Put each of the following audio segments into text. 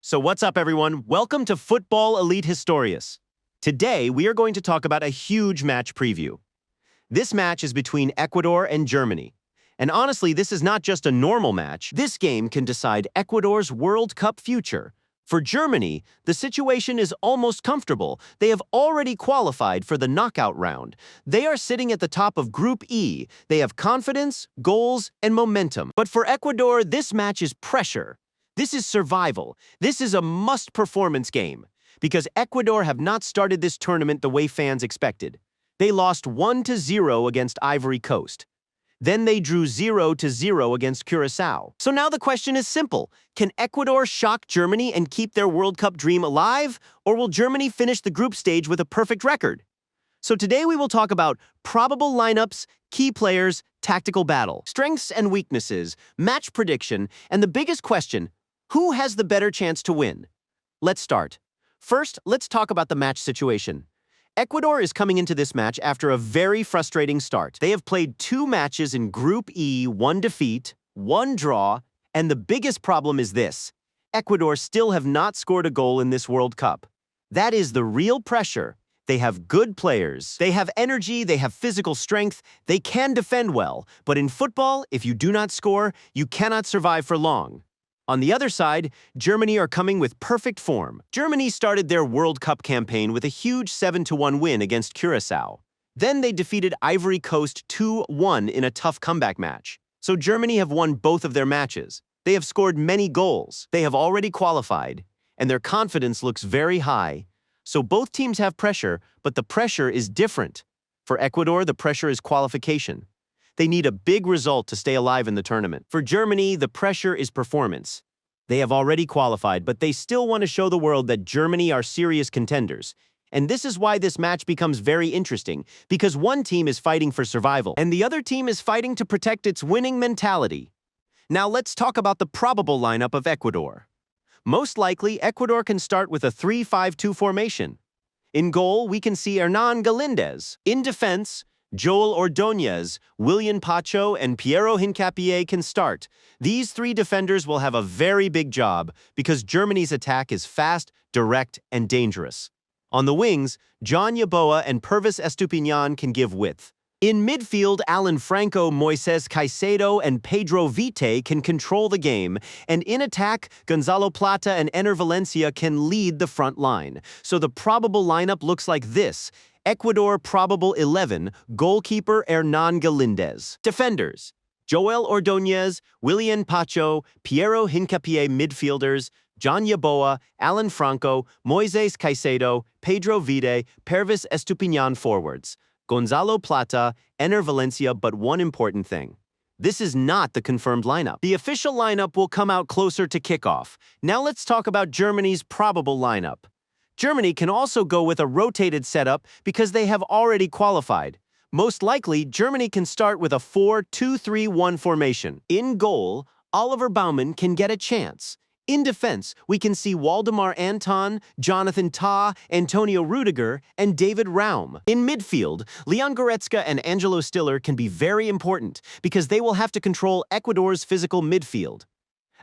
So what's up, everyone? Welcome to Football Elite Historias. Today, we are going to talk about a huge match preview. This match is between Ecuador and Germany. And honestly, this is not just a normal match. This game can decide Ecuador's World Cup future. For Germany, the situation is almost comfortable. They have already qualified for the knockout round. They are sitting at the top of Group E. They have confidence, goals, and momentum. But for Ecuador, this match is pressure. This is survival. This is a must-performance game because Ecuador have not started this tournament the way fans expected. They lost 1-0 against Ivory Coast. Then they drew 0-0 against Curaçao. So now the question is simple. Can Ecuador shock Germany and keep their World Cup dream alive? Or will Germany finish the group stage with a perfect record? So today we will talk about probable lineups, key players, tactical battle, strengths and weaknesses, match prediction, and the biggest question, who has the better chance to win? Let's start. First, let's talk about the match situation. Ecuador is coming into this match after a very frustrating start. They have played 2 matches in Group E, 1 defeat, 1 draw, and the biggest problem is this. Ecuador still have not scored a goal in this World Cup. That is the real pressure. They have good players. They have energy, they have physical strength, they can defend well. But in football, if you do not score, you cannot survive for long. On the other side, Germany are coming with perfect form. Germany started their World Cup campaign with a huge 7-1 win against Curaçao. Then they defeated Ivory Coast 2-1 in a tough comeback match. So Germany have won both of their matches. They have scored many goals. They have already qualified, and their confidence looks very high. So both teams have pressure, but the pressure is different. For Ecuador, the pressure is qualification. They need a big result to stay alive in the tournament. For Germany, the pressure is performance. They have already qualified, but they still want to show the world that Germany are serious contenders. And this is why this match becomes very interesting, because one team is fighting for survival, and the other team is fighting to protect its winning mentality. Now let's talk about the probable lineup of Ecuador. Most likely, Ecuador can start with a 3-5-2 formation. In goal, we can see Hernan Galíndez. In defense, Joel Ordóñez, William Pacho, and Piero Hincapié can start. These 3 defenders will have a very big job because Germany's attack is fast, direct, and dangerous. On the wings, John Yeboah and Pervis Estupiñán can give width. In midfield, Alan Franco, Moises Caicedo, and Pedro Vite can control the game, and in attack, Gonzalo Plata and Ener Valencia can lead the front line. So the probable lineup looks like this. Ecuador probable 11, goalkeeper Hernan Galíndez. Defenders, Joel Ordóñez, William Pacho, Piero Hincapié midfielders, John Yeboah, Alan Franco, Moises Caicedo, Pedro Vite, Pervis Estupiñán forwards. Gonzalo Plata, Ener Valencia, but one important thing. This is not the confirmed lineup. The official lineup will come out closer to kickoff. Now let's talk about Germany's probable lineup. Germany can also go with a rotated setup because they have already qualified. Most likely, Germany can start with a 4-2-3-1 formation. In goal, Oliver Baumann can get a chance. In defense, we can see Waldemar Anton, Jonathan Tah, Antonio Rudiger, and David Raum. In midfield, Leon Goretzka and Angelo Stiller can be very important because they will have to control Ecuador's physical midfield.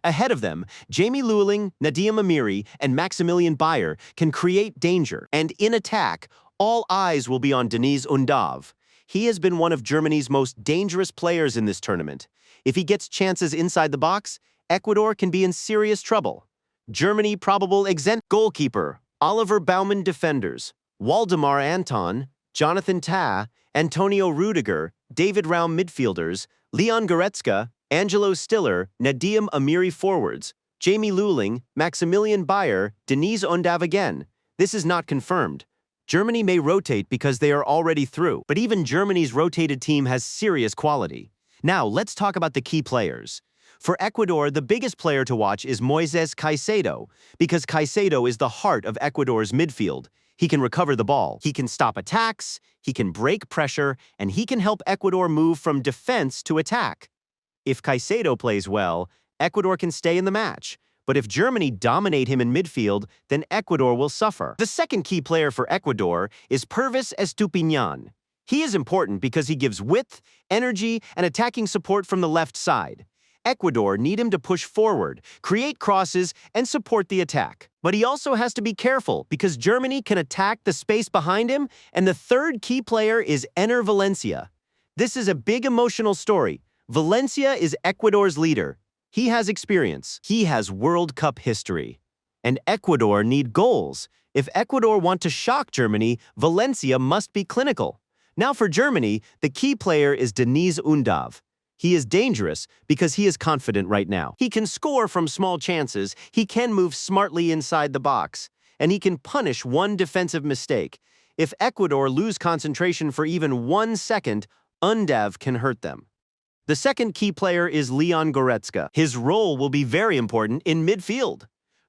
Ahead of them, Jamie Lewelling, Nadim Amiri, and Maximilian Bayer can create danger. And in attack, all eyes will be on Deniz Undav. He has been one of Germany's most dangerous players in this tournament. If he gets chances inside the box, Ecuador can be in serious trouble. Germany probable exempt goalkeeper, Oliver Baumann defenders, Waldemar Anton, Jonathan Tah, Antonio Rudiger, David Raum midfielders, Leon Goretzka, Angelo Stiller, Nadim Amiri forwards, Jamie Lewelling, Maximilian Bayer, Deniz Undav again. This is not confirmed. Germany may rotate because they are already through, but even Germany's rotated team has serious quality. Now, let's talk about the key players. For Ecuador, the biggest player to watch is Moises Caicedo, because Caicedo is the heart of Ecuador's midfield. He can recover the ball, he can stop attacks, he can break pressure, and he can help Ecuador move from defense to attack. If Caicedo plays well, Ecuador can stay in the match. But if Germany dominate him in midfield, then Ecuador will suffer. The second key player for Ecuador is Pervis Estupiñán. He is important because he gives width, energy, and attacking support from the left side. Ecuador need him to push forward, create crosses, and support the attack. But he also has to be careful because Germany can attack the space behind him, and the third key player is Ener Valencia. This is a big emotional story. Valencia is Ecuador's leader. He has experience. He has World Cup history. And Ecuador need goals. If Ecuador want to shock Germany, Valencia must be clinical. Now for Germany, the key player is Deniz Undav. He is dangerous because he is confident right now. He can score from small chances, he can move smartly inside the box, and he can punish one defensive mistake. If Ecuador lose concentration for even 1 second, Undav can hurt them. The second key player is Leon Goretzka. His role will be very important in midfield.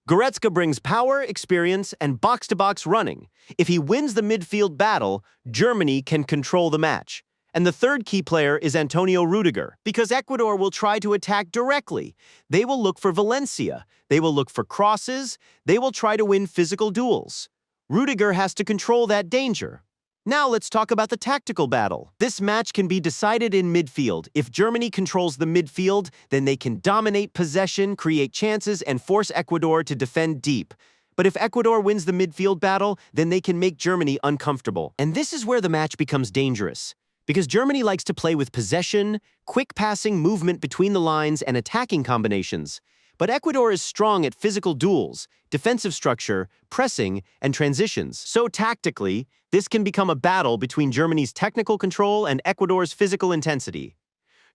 Goretzka brings power, experience, and box-to-box running. If he wins the midfield battle, Germany can control the match. And the third key player is Antonio Rudiger, because Ecuador will try to attack directly. They will look for Valencia. They will look for crosses. They will try to win physical duels. Rudiger has to control that danger. Now let's talk about the tactical battle. This match can be decided in midfield. If Germany controls the midfield, then they can dominate possession, create chances, and force Ecuador to defend deep. But if Ecuador wins the midfield battle, then they can make Germany uncomfortable. And this is where the match becomes dangerous. Because Germany likes to play with possession, quick passing, movement between the lines, and attacking combinations. But Ecuador is strong at physical duels, defensive structure, pressing, and transitions. So tactically, this can become a battle between Germany's technical control and Ecuador's physical intensity.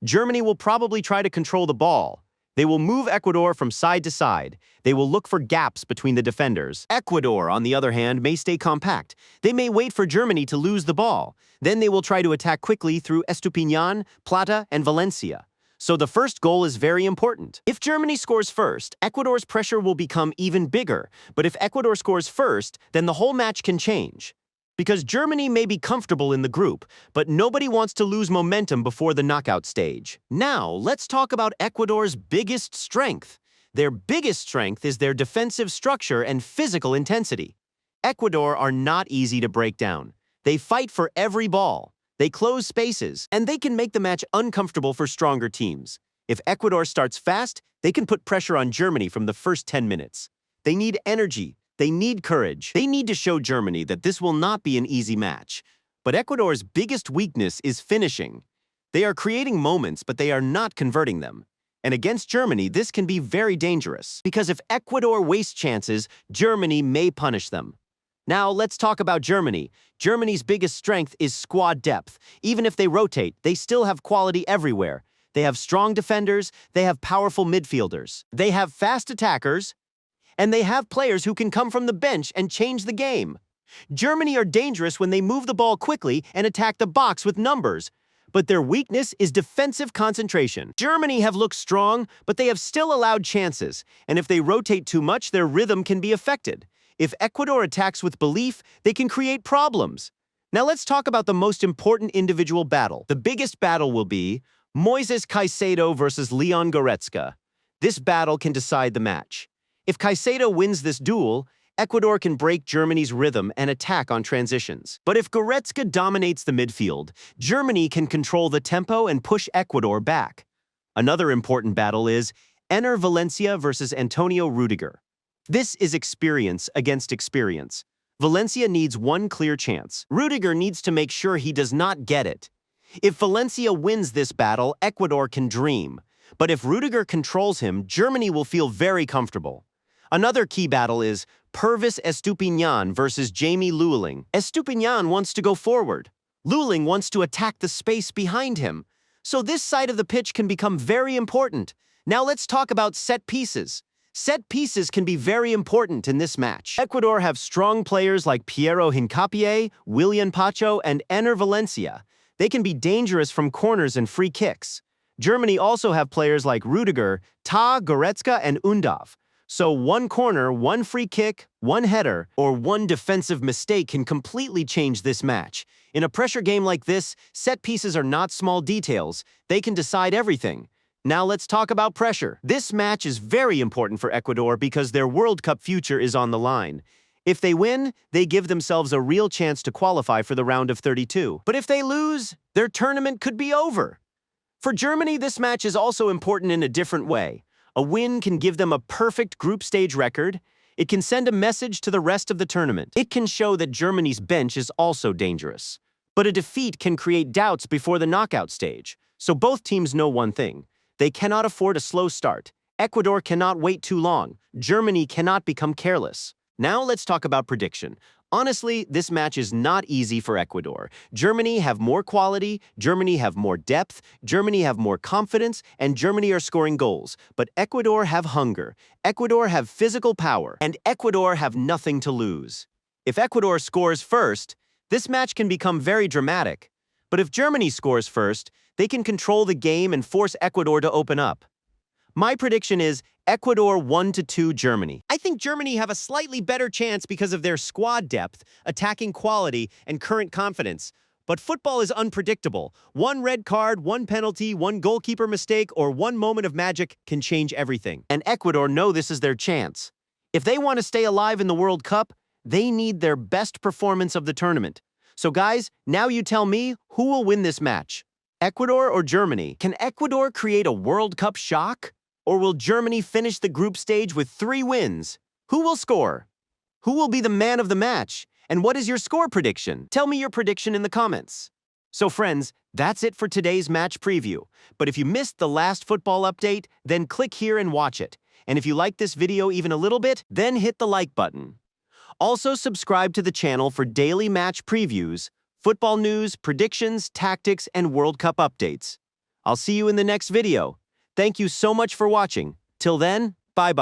Germany will probably try to control the ball. They will move Ecuador from side to side. They will look for gaps between the defenders. Ecuador, on the other hand, may stay compact. They may wait for Germany to lose the ball. Then they will try to attack quickly through Estupiñán, Plata, and Valencia. So the first goal is very important. If Germany scores first, Ecuador's pressure will become even bigger. But if Ecuador scores first, then the whole match can change. Because Germany may be comfortable in the group, but nobody wants to lose momentum before the knockout stage. Now, let's talk about Ecuador's biggest strength. Their biggest strength is their defensive structure and physical intensity. Ecuador are not easy to break down. They fight for every ball. They close spaces, and they can make the match uncomfortable for stronger teams. If Ecuador starts fast, they can put pressure on Germany from the first 10 minutes. They need energy. They need courage. They need to show Germany that this will not be an easy match. But Ecuador's biggest weakness is finishing. They are creating moments, but they are not converting them. And against Germany, this can be very dangerous. Because if Ecuador wastes chances, Germany may punish them. Now, let's talk about Germany. Germany's biggest strength is squad depth. Even if they rotate, they still have quality everywhere. They have strong defenders, they have powerful midfielders, they have fast attackers, and they have players who can come from the bench and change the game. Germany are dangerous when they move the ball quickly and attack the box with numbers. But their weakness is defensive concentration. Germany have looked strong, but they have still allowed chances. And if they rotate too much, their rhythm can be affected. If Ecuador attacks with belief, they can create problems. Now let's talk about the most important individual battle. The biggest battle will be Moises Caicedo versus Leon Goretzka. This battle can decide the match. If Caicedo wins this duel, Ecuador can break Germany's rhythm and attack on transitions. But if Goretzka dominates the midfield, Germany can control the tempo and push Ecuador back. Another important battle is Ener Valencia versus Antonio Rudiger. This is experience against experience. Valencia needs one clear chance. Rudiger needs to make sure he does not get it. If Valencia wins this battle, Ecuador can dream. But if Rudiger controls him, Germany will feel very comfortable. Another key battle is Pervis Estupiñán versus Jamie Lewelling. Estupiñán wants to go forward. Lewelling wants to attack the space behind him. So this side of the pitch can become very important. Now let's talk about set pieces. Set pieces can be very important in this match. Ecuador have strong players like Piero Hincapié, William Pacho, and Ener Valencia. They can be dangerous from corners and free kicks. Germany also have players like Rudiger, Goretzka, and Undav. So one corner, one free kick, one header, or one defensive mistake can completely change this match. In a pressure game like this, set pieces are not small details. They can decide everything. Now let's talk about pressure. This match is very important for Ecuador because their World Cup future is on the line. If they win, they give themselves a real chance to qualify for the round of 32. But if they lose, their tournament could be over. For Germany, this match is also important in a different way. A win can give them a perfect group stage record. It can send a message to the rest of the tournament. It can show that Germany's bench is also dangerous. But a defeat can create doubts before the knockout stage. So both teams know one thing. They cannot afford a slow start. Ecuador cannot wait too long. Germany cannot become careless. Now let's talk about prediction. Honestly, this match is not easy for Ecuador. Germany have more quality, Germany have more depth, Germany have more confidence, and Germany are scoring goals. But Ecuador have hunger, Ecuador have physical power, and Ecuador have nothing to lose. If Ecuador scores first, this match can become very dramatic. But if Germany scores first, they can control the game and force Ecuador to open up. My prediction is Ecuador 1-2 Germany. I think Germany have a slightly better chance because of their squad depth, attacking quality, and current confidence. But football is unpredictable. One red card, one penalty, one goalkeeper mistake, or one moment of magic can change everything. And Ecuador know this is their chance. If they want to stay alive in the World Cup, they need their best performance of the tournament. So guys, now you tell me, who will win this match? Ecuador or Germany? Can Ecuador create a World Cup shock? Or will Germany finish the group stage with 3 wins? Who will score? Who will be the man of the match? And what is your score prediction? Tell me your prediction in the comments. So friends, that's it for today's match preview. But if you missed the last football update, then click here and watch it. And if you like this video even a little bit, then hit the like button. Also subscribe to the channel for daily match previews, football news, predictions, tactics, and World Cup updates. I'll see you in the next video. Thank you so much for watching. Till then, bye-bye.